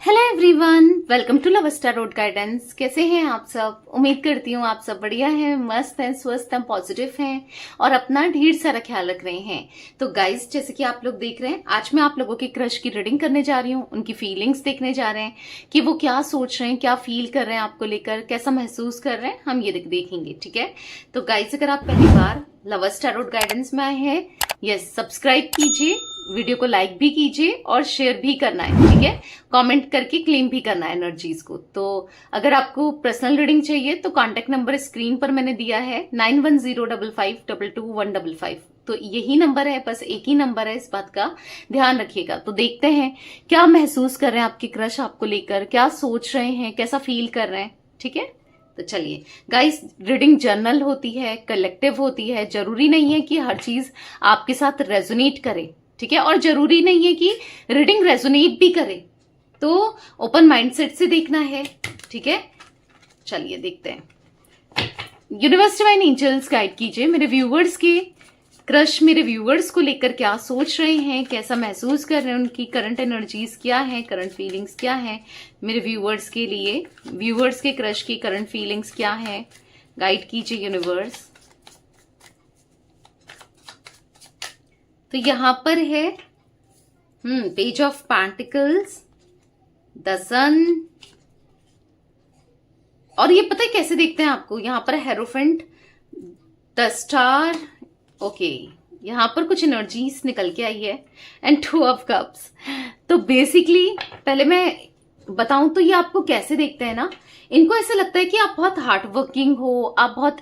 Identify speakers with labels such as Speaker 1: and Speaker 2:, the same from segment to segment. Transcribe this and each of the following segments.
Speaker 1: Hello everyone, welcome to love star road guidance. कैसे हैं आप सब? उम्मीद करती हूँ आप सब बढ़िया हैं, मस्त हैं, स्वस्थ हैं, पॉजिटिव हैं और अपना ढेर सारा ख्याल रख रहे हैं। तो गाइस, जैसे कि आप लोग देख रहे हैं, आज मैं आप लोगों की क्रश की रीडिंग करने जा रही हूँ। उनकी फीलिंग्स देखने जा रहे हैं कि वो क्या सोच रहे हैं, क्या फील कर रहे हैं, आपको लेकर कैसा महसूस कर रहे हैं, हम ये देखेंगे। ठीक है, तो गाइस, अगर आप पहली बार लव स्टार रोड गाइडेंस में आए हैं, यस, सब्सक्राइब कीजिए, वीडियो को लाइक भी कीजिए और शेयर भी करना है। ठीक है, कमेंट करके क्लेम भी करना है एनर्जीज को। तो अगर आपको पर्सनल रीडिंग चाहिए तो कांटेक्ट नंबर स्क्रीन पर मैंने दिया है 9105522155। तो यही नंबर है, बस एक ही नंबर है, इस बात का ध्यान रखिएगा। तो देखते हैं क्या महसूस कर रहे हैं आपके क्रश आपको लेकर, क्या सोच रहे हैं, कैसा फील कर रहे हैं। ठीक है, तो चलिए गाइस, रीडिंग जर्नल होती है, कलेक्टिव होती है। जरूरी नहीं है कि हर चीज आपके साथ रेजोनेट करे, ठीक है, और जरूरी नहीं है कि रीडिंग रेजोनेट भी करे। तो ओपन माइंडसेट से देखना है। ठीक है, चलिए देखते हैं। यूनिवर्स डिवाइन एंजल्स गाइड कीजिए मेरे व्यूवर्स के क्रश, मेरे व्यूवर्स को लेकर क्या सोच रहे हैं, कैसा महसूस कर रहे हैं, उनकी करंट एनर्जीज क्या है, करंट फीलिंग्स क्या है मेरे व्यूवर्स के लिए। व्यूवर्स के क्रश की करंट फीलिंग्स क्या है, गाइड कीजिए यूनिवर्स। तो यहां पर है पेज ऑफ पेंटिकल्स, द सन, और ये पता है कैसे देखते हैं आपको, यहां पर हेरोफेंट, द स्टार। ओके, यहां पर कुछ एनर्जीज निकल के आई है एंड 2 ऑफ कप्स। तो बेसिकली पहले मैं बताऊं तो ये आपको कैसे देखते हैं ना, इनको ऐसा लगता है कि आप बहुत हार्ड वर्किंग हो, आप बहुत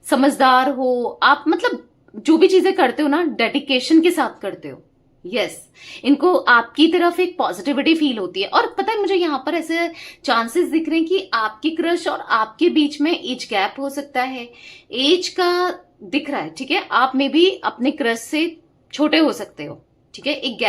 Speaker 1: समझदार हो, आप मतलब जो भी चीजें करते हो ना डेडिकेशन के साथ करते हो। यस, इनको आपकी तरफ एक पॉजिटिविटी फील होती है। और पता है, मुझे यहां पर ऐसे चांसेस दिख रहे हैं कि आपकी क्रश और आपके बीच में एज गैप हो सकता है, एज का दिख रहा है। ठीक है, आप में भी अपने क्रश से छोटे हो सकते हो। ठीक है, एक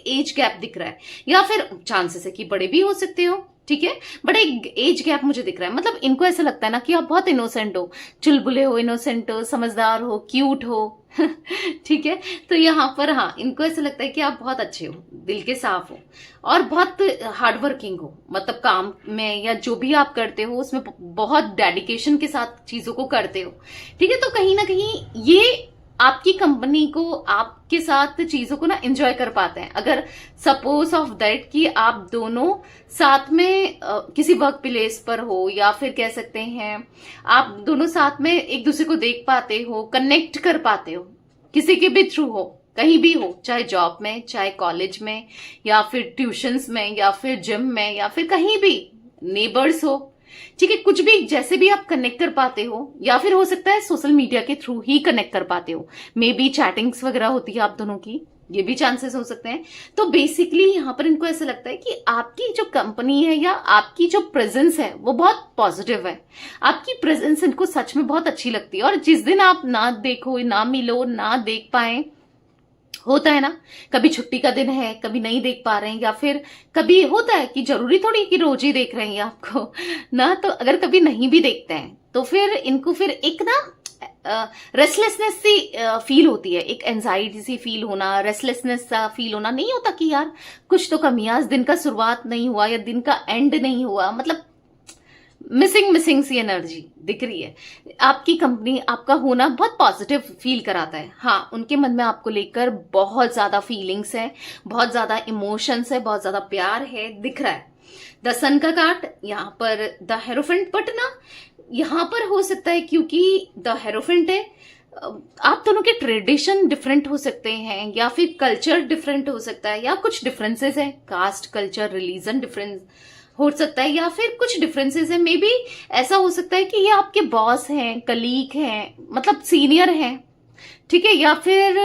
Speaker 1: एज गैप दिख रहा है, या फिर चांसेस है कि बड़े भी हो सकते हो। ठीक है, बट एक एज गैप मुझे दिख रहा है। मतलब इनको ऐसा लगता है ना कि आप बहुत इनोसेंट हो, चुलबुले हो, इनोसेंट हो, समझदार हो, क्यूट हो। ठीक है, तो यहाँ पर हाँ, इनको ऐसा लगता है कि आप बहुत अच्छे हो, दिल के साफ हो और बहुत हार्ड वर्किंग हो। मतलब काम में या जो भी आप करते हो उसमें बहुत डेडिकेशन के साथ चीजों को करते हो। ठीक है, तो कहीं ना कहीं ये आपकी कंपनी को, आपके साथ चीजों को ना एंजॉय कर पाते हैं। अगर सपोज ऑफ दैट कि आप दोनों साथ में किसी वर्क प्लेस पर हो, या फिर कह सकते हैं आप दोनों साथ में एक दूसरे को देख पाते हो, कनेक्ट कर पाते हो, किसी के भी थ्रू हो, कहीं भी हो, चाहे जॉब में, चाहे कॉलेज में, या फिर ट्यूशंस में, या फिर जिम में, या फिर कहीं भी नेबर्स हो। ठीक है, कुछ भी, जैसे भी आप कनेक्ट कर पाते हो, या फिर हो सकता है सोशल मीडिया के थ्रू ही कनेक्ट कर पाते हो, मे बी चैटिंग्स वगैरह होती है आप दोनों की, ये भी चांसेस हो सकते हैं। तो बेसिकली यहां पर इनको ऐसा लगता है कि आपकी जो कंपनी है या आपकी जो प्रेजेंस है वो बहुत पॉजिटिव है। आपकी प्रेजेंस इनको सच में बहुत अच्छी लगती है। और जिस दिन आप ना देखो, ना मिलो, ना देख पाए, होता है ना, कभी छुट्टी का दिन है, कभी नहीं देख पा रहे हैं, या फिर कभी होता है कि जरूरी थोड़ी कि रोज ही देख रहे हैं आपको ना। तो अगर कभी नहीं भी देखते हैं तो फिर इनको फिर एक ना रेस्टलेसनेस सी फील होती है, एक एंजाइटी सी फील होना, रेस्टलेसनेस सा फील होना, नहीं होता कि यार कुछ तो कमियां, दिन का शुरुआत नहीं हुआ या दिन का एंड नहीं हुआ, मतलब मिसिंग सी एनर्जी दिख रही है। आपकी कंपनी, आपका होना बहुत पॉजिटिव फील कराता है। हाँ, उनके मन में आपको लेकर बहुत ज्यादा फीलिंग्स है, बहुत ज्यादा इमोशंस है, बहुत ज्यादा प्यार है, दिख रहा है। द सन का कार्ड यहाँ पर, द हेरोफेंट, बट ना यहाँ पर हो सकता है क्योंकि द हेरोफेंट है, आप दोनों के ट्रेडिशन डिफरेंट हो सकते हैं, या फिर कल्चर डिफरेंट हो सकता है, या कुछ डिफरेंसेस है, कास्ट, कल्चर, रिलीजन डिफरेंस हो सकता है, या फिर कुछ डिफरेंसेस है। मे बी ऐसा हो सकता है कि ये आपके बॉस हैं, कलीग हैं, मतलब सीनियर हैं, ठीक है, या फिर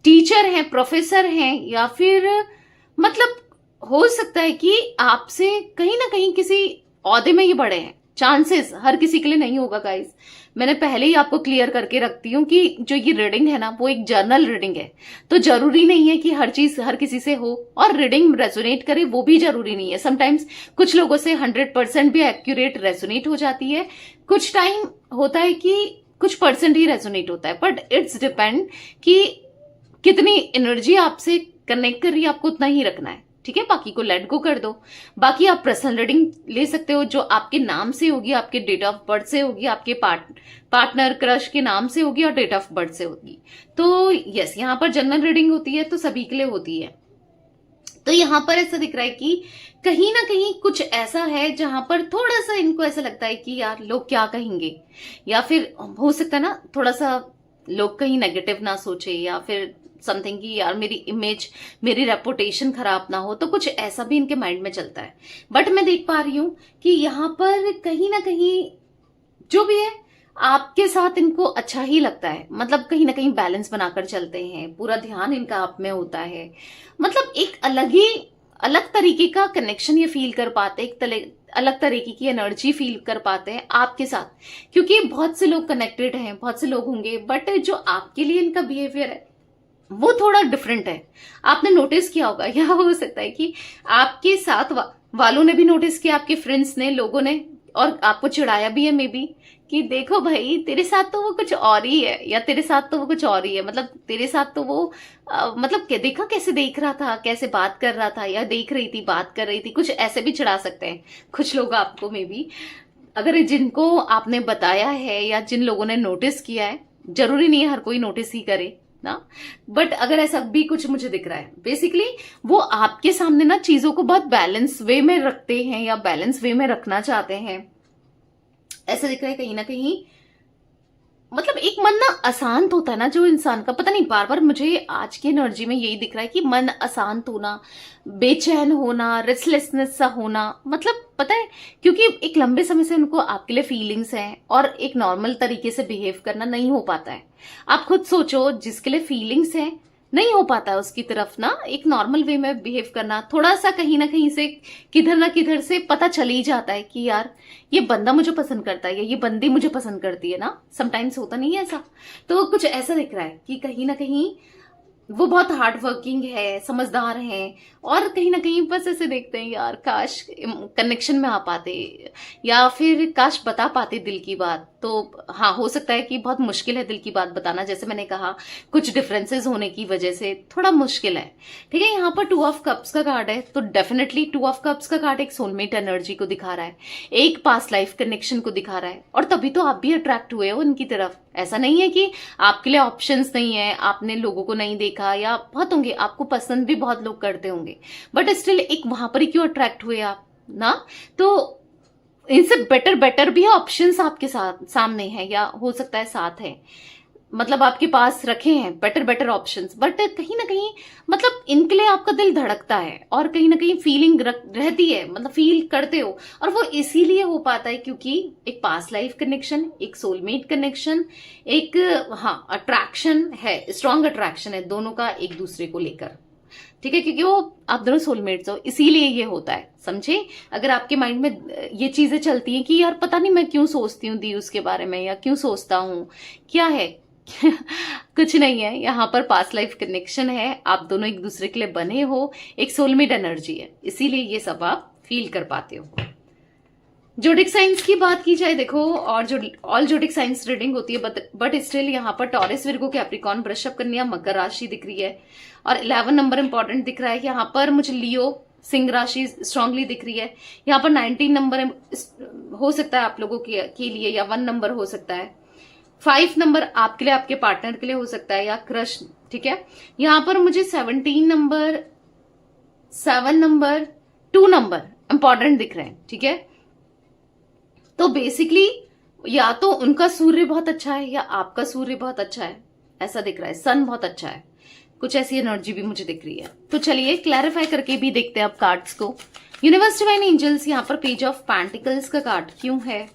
Speaker 1: टीचर हैं, प्रोफेसर हैं, या फिर मतलब हो सकता है कि आपसे कहीं ना कहीं किसी ओहदे में ये बड़े हैं। चांसेस हर किसी के लिए नहीं होगा गाइस, मैंने पहले ही आपको क्लियर करके रखती हूँ कि जो ये रीडिंग है ना वो एक जर्नल रीडिंग है। तो जरूरी नहीं है कि हर चीज हर किसी से हो, और रीडिंग रेजोनेट करे वो भी जरूरी नहीं है। समटाइम्स कुछ लोगों से 100% भी एक्यूरेट रेजोनेट हो जाती है, कुछ टाइम होता है कि कुछ परसेंट ही रेजोनेट होता है। बट इट्स डिपेंड कि कितनी एनर्जी आपसे कनेक्ट कर रही है, आपको उतना ही रखना है। ठीक है, बाकी को लेट गो कर दो। बाकी आप पर्सनल रीडिंग ले सकते हो जो आपके नाम से होगी, आपके डेट ऑफ बर्थ से होगी, आपके पार्टनर क्रश के नाम से होगी और डेट ऑफ बर्थ से होगी। तो यस, यहाँ पर जनरल रीडिंग होती है तो सभी के लिए होती है। तो यहाँ पर ऐसा दिख रहा है कि कहीं ना कहीं कुछ ऐसा है जहां पर थोड़ा सा इनको ऐसा लगता है कि यार लोग क्या कहेंगे, या फिर हो सकता है ना थोड़ा सा लोग कहीं नेगेटिव ना सोचे, या फिर समथिंग कि यार मेरी इमेज, मेरी रेपुटेशन खराब ना हो, तो कुछ ऐसा भी इनके माइंड में चलता है। बट मैं देख पा रही हूं कि यहाँ पर कहीं ना कहीं जो भी है आपके साथ इनको अच्छा ही लगता है, मतलब कहीं ना कहीं बैलेंस बनाकर चलते हैं, पूरा ध्यान इनका आप में होता है, मतलब एक अलग तरीके का कनेक्शन ये फील कर पाते हैं, अलग तरीके की एनर्जी फील कर पाते हैं आपके साथ, क्योंकि बहुत से लोग कनेक्टेड हैं, बहुत से लोग होंगे, बट जो आपके लिए इनका बिहेवियर है वो थोड़ा डिफरेंट है। आपने नोटिस किया होगा, या हो सकता है कि आपके साथ वालों ने भी नोटिस किया, आपके फ्रेंड्स ने, लोगों ने, और आपको चिढ़ाया भी है मे बी कि देखो भाई तेरे साथ तो वो कुछ और ही है, या तेरे साथ तो वो कुछ और ही है, मतलब तेरे साथ तो वो मतलब देखा कैसे देख रहा था, कैसे बात कर रहा था, या देख रही थी, बात कर रही थी, कुछ ऐसे भी चिढ़ा सकते हैं कुछ लोग आपको मे बी, अगर जिनको आपने बताया है या जिन लोगों ने नोटिस किया है। जरूरी नहीं है हर कोई नोटिस ही करे ना, बट अगर ऐसा भी कुछ मुझे दिख रहा है, बेसिकली वो आपके सामने ना चीजों को बहुत बैलेंस वे में रखते हैं या बैलेंस वे में रखना चाहते हैं, ऐसा दिख रहा है कहीं ना कहीं। मतलब एक मन ना अशांत होता है ना जो इंसान का, पता नहीं बार बार मुझे आज की एनर्जी में यही दिख रहा है कि मन अशांत होना, बेचैन होना, रेस्टलेसनेस सा होना, मतलब पता है क्योंकि एक लंबे समय से उनको आपके लिए फीलिंग्स हैं और एक नॉर्मल तरीके से बिहेव करना नहीं हो पाता है। आप खुद सोचो, जिसके लिए फीलिंग्स हैं नहीं हो पाता है उसकी तरफ ना एक नॉर्मल वे में बिहेव करना, थोड़ा सा कहीं ना कहीं से किधर ना किधर से पता चल ही जाता है कि यार ये बंदा मुझे पसंद करता है या ये बंदी मुझे पसंद करती है ना, समटाइम्स होता नहीं है ऐसा। तो कुछ ऐसा दिख रहा है कि कहीं ना कहीं वो बहुत हार्ड वर्किंग है, समझदार है, और कहीं ना कहीं बस ऐसे देखते हैं यार काश कनेक्शन में आ पाते, या फिर काश बता पाते दिल की बात। तो हाँ, हो सकता है कि बहुत मुश्किल है दिल की बात बताना, जैसे मैंने कहा कुछ डिफरेंसेस होने की वजह से थोड़ा मुश्किल है, ठीक है। यहाँ पर 2 ऑफ कप्स का कार्ड है, तो डेफिनेटली 2 ऑफ कप्स का कार्ड एक सोलमेट एनर्जी को दिखा रहा है, एक पास्ट लाइफ कनेक्शन को दिखा रहा है, और तभी तो आप भी अट्रैक्ट हुए हो उनकी तरफ। ऐसा नहीं है कि आपके लिए ऑप्शंस नहीं है, आपने लोगों को नहीं देखा, या बहुत होंगे आपको पसंद भी बहुत लोग करते होंगे, बट स्टिल एक वहां पर ही क्यों अट्रैक्ट हुए आप ना। तो इनसे बेटर भी ऑप्शंस आपके साथ सामने है, या हो सकता है साथ है, मतलब आपके पास रखे हैं बेटर ऑप्शंस, बट कहीं ना कहीं मतलब इनके लिए आपका दिल धड़कता है और कहीं ना कहीं फीलिंग रहती है, मतलब फील करते हो, और वो इसीलिए हो पाता है क्योंकि एक पास्ट लाइफ कनेक्शन, एक सोलमेट कनेक्शन, एक हाँ अट्रैक्शन है, स्ट्रॉन्ग अट्रैक्शन है दोनों का एक दूसरे को लेकर, ठीक है, क्योंकि वो आप दोनों सोलमेट्स हो, इसीलिए ये होता है, समझे। अगर आपके माइंड में ये चीजें चलती हैं कि यार पता नहीं मैं क्यों सोचती हूँ दी उसके बारे में, या क्यों सोचता हूँ, क्या है कुछ नहीं है, यहाँ पर पास्ट लाइफ कनेक्शन है, आप दोनों एक दूसरे के लिए बने हो, एक सोलमेट एनर्जी है, इसीलिए ये सब आप फील कर पाते हो। जोडिक साइंस की बात की जाए देखो, और जो ऑल जोडिक साइंस रीडिंग होती है, बट स्टिल यहाँ पर टॉरस, विर्गो, कैप्रिकॉर्न, वृषभ, कन्या, मकर राशि दिख रही है, और 11 नंबर इंपॉर्टेंट दिख रहा है। यहाँ पर मुझे लियो, सिंह राशि स्ट्रांगली दिख रही है। यहाँ पर 19 नंबर हो सकता है आप लोगों के लिए, या 1 नंबर हो सकता है, 5 नंबर आपके लिए, आपके पार्टनर के लिए हो सकता है, या क्रश, ठीक है। यहाँ पर मुझे 17 नंबर, 7 नंबर, 2 नंबर इंपॉर्टेंट दिख रहे हैं, ठीक है। तो बेसिकली या तो उनका सूर्य बहुत अच्छा है या आपका सूर्य बहुत अच्छा है, ऐसा दिख रहा है, सन बहुत अच्छा है, कुछ ऐसी एनर्जी भी मुझे दिख रही है। तो चलिए क्लैरिफाई करके भी देखते हैं आप कार्ड्स को। यूनिवर्स डिवाइन एंजल्स, यहाँ पर पेज ऑफ पेंटिकल्स का कार्ड क्यों है,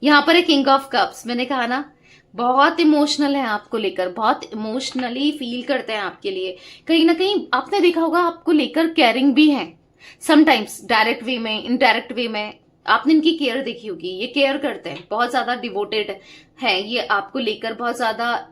Speaker 1: यहाँ पर एक किंग ऑफ कप्स, मैंने कहा ना बहुत इमोशनल है आपको लेकर, बहुत इमोशनली फील करते हैं आपके लिए, कहीं ना कहीं आपने देखा होगा आपको लेकर केयरिंग भी है, समटाइम्स डायरेक्ट वे में, इनडायरेक्ट वे में आपने इनकी केयर देखी होगी, ये केयर करते हैं, बहुत ज्यादा डिवोटेड है ये आपको लेकर, बहुत ज्यादा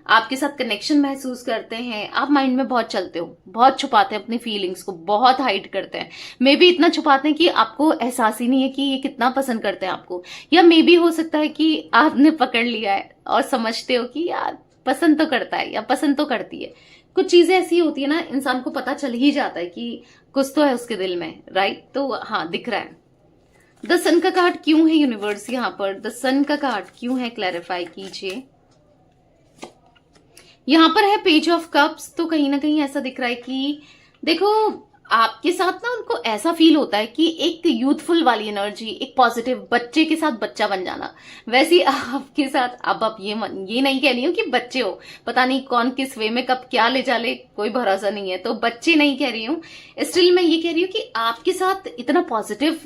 Speaker 1: आपके साथ कनेक्शन महसूस करते हैं, आप माइंड में बहुत चलते हो, बहुत छुपाते हैं अपनी फीलिंग्स को, बहुत हाइड करते हैं, मे बी इतना छुपाते हैं कि आपको एहसास ही नहीं है कि ये कितना पसंद करते हैं आपको, या मे बी हो सकता है कि आपने पकड़ लिया है और समझते हो कि यार पसंद तो करता है या पसंद तो करती है, कुछ चीजें ऐसी होती है ना, इंसान को पता चल ही जाता है कि कुछ तो है उसके दिल में, राइट? तो हाँ, दिख रहा है। द सन का कार्ड क्यों है यूनिवर्स यहाँ पर? द सन का कार्ड क्यों है, क्लैरिफाई कीजिए। यहाँ पर है पेज ऑफ कप्स। तो कहीं ना कहीं ऐसा दिख रहा है कि देखो, आपके साथ ना उनको ऐसा फील होता है कि एक यूथफुल वाली एनर्जी, एक पॉजिटिव बच्चे के साथ बच्चा बन जाना, वैसे आपके साथ। अब आप ये नहीं कह रही हूँ कि बच्चे हो, पता नहीं कौन किस वे में कब क्या ले जा ले, कोई भरोसा नहीं है, तो बच्चे नहीं कह रही हूँ। स्टिल मैं ये कह रही हूँ कि आपके साथ इतना पॉजिटिव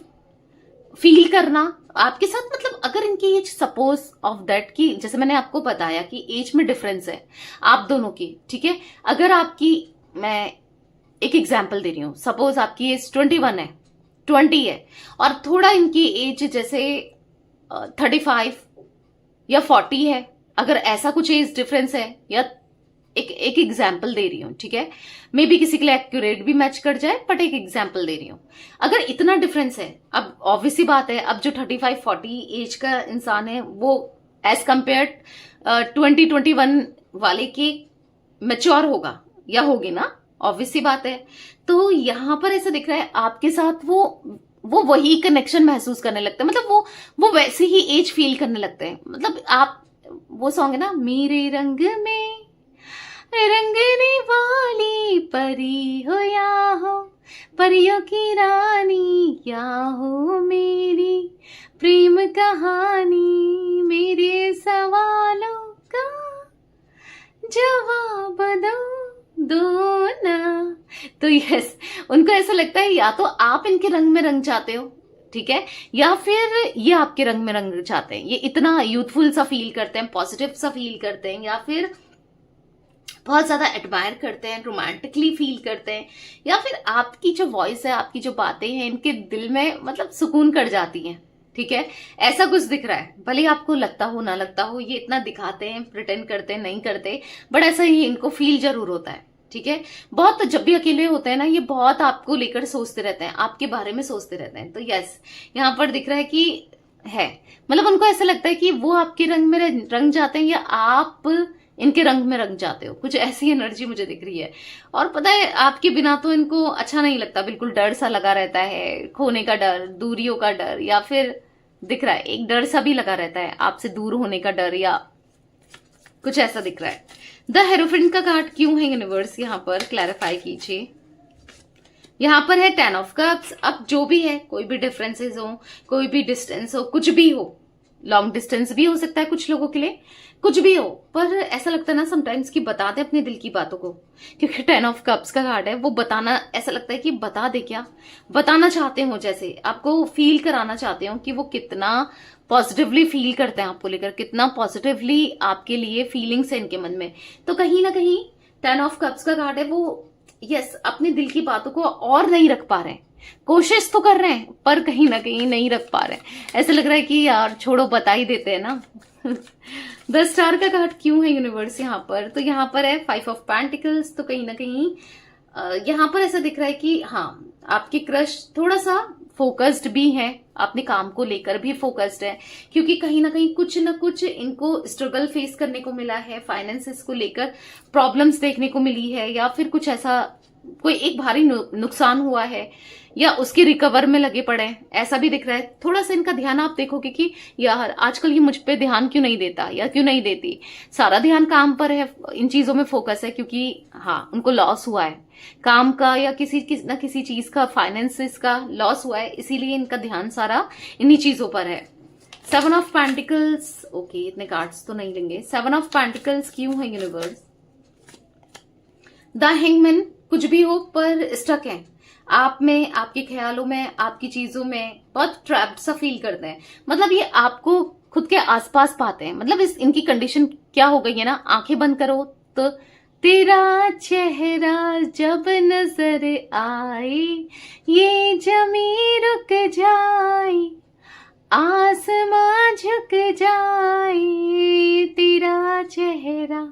Speaker 1: फील करना, आपके साथ, मतलब अगर इनकी एज, सपोज ऑफ दैट कि जैसे मैंने आपको बताया कि एज में डिफरेंस है आप दोनों की, ठीक है? अगर आपकी, मैं एक एग्जाम्पल दे रही हूं, सपोज आपकी एज 21 है, 20 है, और थोड़ा इनकी एज जैसे 35 या 40 है, अगर ऐसा कुछ एज डिफरेंस है, या एक एग्जाम्पल दे रही हूं, ठीक है? मे बी किसी के लिए एक्यूरेट भी मैच कर जाए, बट एक एग्जाम्पल दे रही हूं। अगर इतना डिफरेंस है, अब ऑब्वियस सी बात है, अब जो 35-40 एज का इंसान है वो एज कंपेयर 20-21 वाले के मैच्योर होगा या होगी ना, ऑब्वियस सी बात है। तो यहां पर ऐसा दिख रहा है आपके साथ वो वही कनेक्शन महसूस करने लगते हैं, मतलब वो वैसे ही एज फील करने लगते हैं। मतलब आप, वो सॉन्ग है ना, मेरे रंग में रंगने वाली परी हो या हो, परियों की रानी या हो मेरी प्रेम कहानी, मेरे सवालों का जवाब दो ना। तो यस, उनको ऐसा लगता है या तो आप इनके रंग में रंग जाते हो, ठीक है, या फिर ये आपके रंग में रंग चाहते हैं। ये इतना यूथफुल सा फील करते हैं, पॉजिटिव सा फील करते हैं, या फिर बहुत ज्यादा एडमायर करते हैं, रोमांटिकली फील करते हैं, या फिर आपकी जो वॉइस है, आपकी जो बातें हैं, इनके दिल में मतलब सुकून कर जाती हैं, ठीक है? ऐसा कुछ दिख रहा है। भले आपको लगता हो ना लगता हो, ये इतना दिखाते हैं, प्रिटेंड करते हैं, नहीं करते, बट ऐसा ही इनको फील जरूर होता है, ठीक है? बहुत जब भी अकेले होते हैं ना, ये बहुत आपको लेकर सोचते रहते हैं, आपके बारे में सोचते रहते हैं। तो यस, यहाँ पर दिख रहा है कि है, मतलब उनको ऐसा लगता है कि वो आपके रंग में रंग जाते हैं, या आप इनके रंग में रंग जाते हो, कुछ ऐसी एनर्जी मुझे दिख रही है। और पता है, आपके बिना तो इनको अच्छा नहीं लगता, बिल्कुल डर सा लगा रहता है, खोने का डर, दूरियों का डर, या फिर दिख रहा है एक डर सा भी लगा रहता है, आपसे दूर होने का डर, या कुछ ऐसा दिख रहा है। द हेरोफेंट का कार्ड क्यों है यूनिवर्स यहाँ पर, क्लैरिफाई कीजिए। यहाँ पर है 10 ऑफ कप्स। अब जो भी है, कोई भी डिफरेंसेस हो, कोई भी डिस्टेंस हो, कुछ भी हो, लॉन्ग डिस्टेंस भी हो सकता है कुछ लोगों के लिए, कुछ भी हो, पर ऐसा लगता है ना समटाइम्स कि बता दे अपने दिल की बातों को, क्योंकि 10 ऑफ कप्स का कार्ड है, वो बताना, ऐसा लगता है कि बता दे, क्या बताना चाहते हो, जैसे आपको फील कराना चाहते हो कि वो कितना पॉजिटिवली फील करते हैं आपको लेकर, कितना पॉजिटिवली आपके लिए फीलिंग्स है इनके मन में। तो कहीं ना कहीं 10 ऑफ कप्स का कार्ड है, वो यस, अपने दिल की बातों को और नहीं रख पा रहे हैं, कोशिश तो कर रहे हैं पर कहीं ना कहीं नहीं रख पा रहे हैं। ऐसा लग रहा है कि यार छोड़ो, बता ही देते हैं ना। द स्टार का कार्ड क्यों है यूनिवर्स यहाँ पर? तो यहाँ पर है 5 ऑफ पेंटिकल्स। तो कहीं ना कहीं यहाँ पर ऐसा दिख रहा है कि हाँ, आपके क्रश थोड़ा सा फोकस्ड भी है, अपने काम को लेकर भी फोकस्ड है, क्योंकि कहीं ना कहीं कुछ ना कुछ इनको स्ट्रगल फेस करने को मिला है, फाइनेंसेस को लेकर प्रॉब्लम्स देखने को मिली है, या फिर कुछ ऐसा कोई एक भारी नुकसान हुआ है, या उसके रिकवर में लगे पड़े हैं, ऐसा भी दिख रहा है। थोड़ा सा इनका ध्यान आप देखोगे कि यार आजकल ये मुझ पे ध्यान क्यों नहीं देता या क्यों नहीं देती, सारा ध्यान काम पर है, इन चीजों में फोकस है, क्योंकि हाँ, उनको लॉस हुआ है काम का, या किसी चीज का, फाइनेंसेस का लॉस हुआ है, इसीलिए इनका ध्यान सारा इन्हीं चीजों पर है। 7 ऑफ पेंटिकल्स, ओके, इतने कार्ड्स तो नहीं लेंगे। 7 ऑफ पेंटिकल्स क्यों है यूनिवर्स? द हैंगमैन, कुछ भी हो पर स्टक है आप में, आपके ख्यालों में, आपकी चीजों में, बहुत ट्रैप्ड सा फील करते हैं, मतलब ये आपको खुद के आसपास पाते हैं। मतलब इनकी कंडीशन क्या हो गई है ना, आंखें बंद करो तो तेरा चेहरा जब नजर आए, ये जमी रुक जाए, आसमां झुक जाए, तेरा चेहरा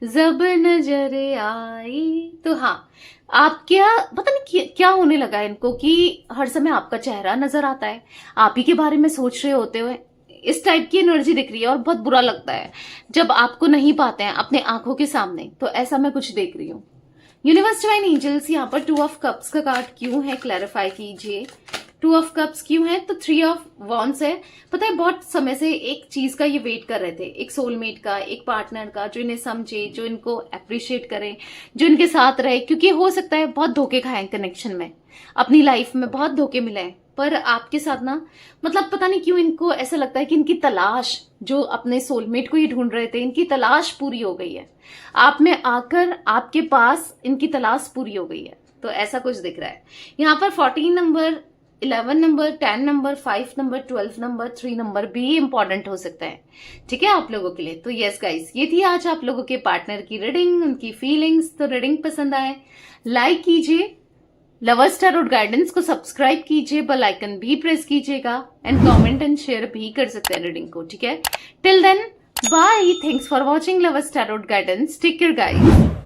Speaker 1: जब नजर आए। तो हाँ, आप क्या, पता नहीं क्या होने लगा है इनको कि हर समय आपका चेहरा नजर आता है, आप ही के बारे में सोच रहे होते हुए, इस टाइप की एनर्जी दिख रही है। और बहुत बुरा लगता है जब आपको नहीं पाते हैं अपने आंखों के सामने, तो ऐसा मैं कुछ देख रही हूँ। यूनिवर्स डिवाइन एंजल्स, यहाँ पर 2 ऑफ कप्स का कार्ड क्यों है, क्लैरिफाई कीजिए। 2 ऑफ कप्स क्यों है, तो 3 ऑफ वॉन्ड्स है। पता है बहुत समय से एक चीज का ये वेट कर रहे थे, एक सोलमेट का, एक पार्टनर का जो इन्हें समझे, जो इनको अप्रिशिएट करे, जो इनके साथ रहे। क्योंकि हो सकता है बहुत धोखे खाए कनेक्शन में, अपनी लाइफ में बहुत धोखे मिले हैं, पर आपके साथ ना मतलब पता नहीं क्यों इनको ऐसा लगता है कि इनकी तलाश, जो अपने सोलमेट को ही ढूंढ रहे थे, इनकी तलाश पूरी हो गई है। आप में आकर आपके पास इनकी तलाश पूरी हो गई है, तो ऐसा कुछ दिख रहा है। यहाँ पर 14 number, 11 number, 10 number, 5 number, 12 number, 3 number भी इंपॉर्टेंट हो सकता है, ठीक है, आप लोगों के लिए। तो यस गाइस, ये थी आज आप लोगों के पार्टनर की रीडिंग, उनकी फीलिंग्स। तो रीडिंग पसंद आए लाइक कीजिए, लवर्स टैरोट गाइडेंस को सब्सक्राइब कीजिए, बेल आइकन भी प्रेस कीजिएगा, एंड कमेंट एंड शेयर भी कर सकते हैं रीडिंग को, ठीक है। Till then bye, thanks for watching lovers tarot guidance, take care guys.